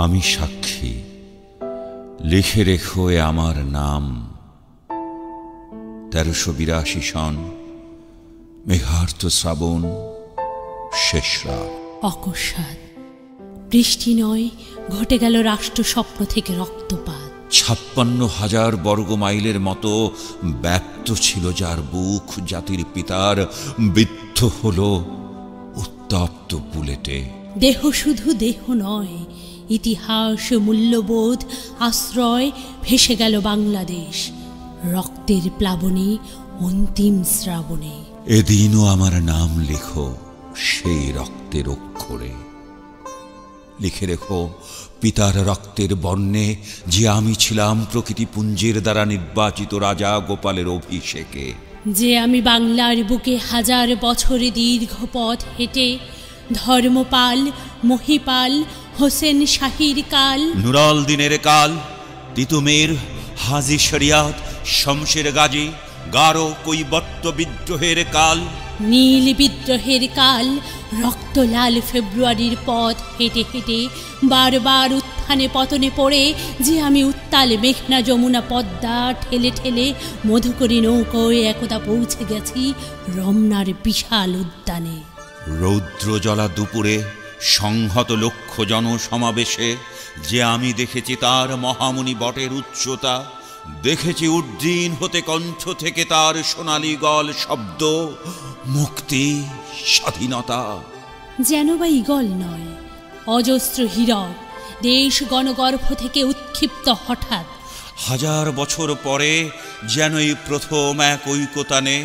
আমি সাক্ষী, লিখে রেখো এ আমার নাম। 1382 সন, মেঘার্ত শ্রাবণ, শেষ রাত। অকস্মাৎ বৃষ্টি নয়, ঘটে গেল রাষ্ট্র স্বপ্ন থেকে রক্তপাত। 56,000 বর্গ মাইলের মতো ব্যাপ্ত ছিল যার বুক, জাতির পিতার বিদ্ধ হলো উত্তপ্ত বুলেটে। দেহ শুধু দেহ নয়, ইতিহাস, মূল্যবোধ, আশ্রয়, ভেসে গেল বাংলাদেশ রক্তের প্লাবনে, অন্তিম শ্রাবণে। এদিনও আমার নাম লেখো সেই রক্তের অক্ষরে। লিখে রেখো পিতার রক্তের বর্ণে যে আমি ছিলাম প্রকৃতিপুঞ্জের দ্বারা নির্বাচিত রাজা গোপালের অভিষেকে। যে আমি বাংলার বুকে হাজার বছরে দীর্ঘ পথ হেঁটে ধর্মপাল, মহিপাল, হোসেন শাহীর কাল, নুরাল দিনের কাল, তিতুমির, হাজি শরিয়াত, শমশের গাজী, গারো কৈবর্ত বিদ্রোহের কাল, নীল বিদ্রোহের কাল, রক্তলাল ফেব্রুয়ারির পথ হেঁটে হেঁটে বারবার উত্থানে পতনে পড়ে যে আমি উত্তাল মেঘনা, যমুনা, পদ্মা ঠেলে ঠেলে মধুকরী নৌকোয় একদা পৌঁছে গেছি রমনার বিশাল উদ্যানে। রৌদ্র জ্বলা দুপুরে সংহত লক্ষ জনসমাবেশে যে আমি দেখেছি তার মহামুনি বটের উচ্চতা, দেখেছি উড্ডীন হতে কণ্ঠ থেকে তার সোনালী গল শব্দ, মুক্তি, স্বাধীনতা। যেন বা ঈগল নয়, অজস্র হীরক দেশ গণগর্ভ থেকে উৎক্ষিপ্ত হঠাৎ। 1000 বছর পরে যেন এই প্রথম এক ঐকতানে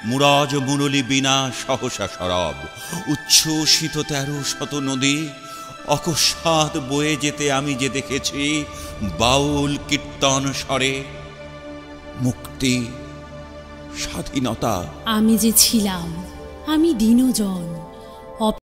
মুরাজ মুরলী বিনা সহসা সরব, উচ্ছ্বসিত 1300 নদী অকস্মাৎ বয়ে যেতে আমি যে দেখেছি বাউল কীর্তন স্বরে, মুক্তি, স্বাধীনতা। আমি যে ছিলাম, আমি দীনজন,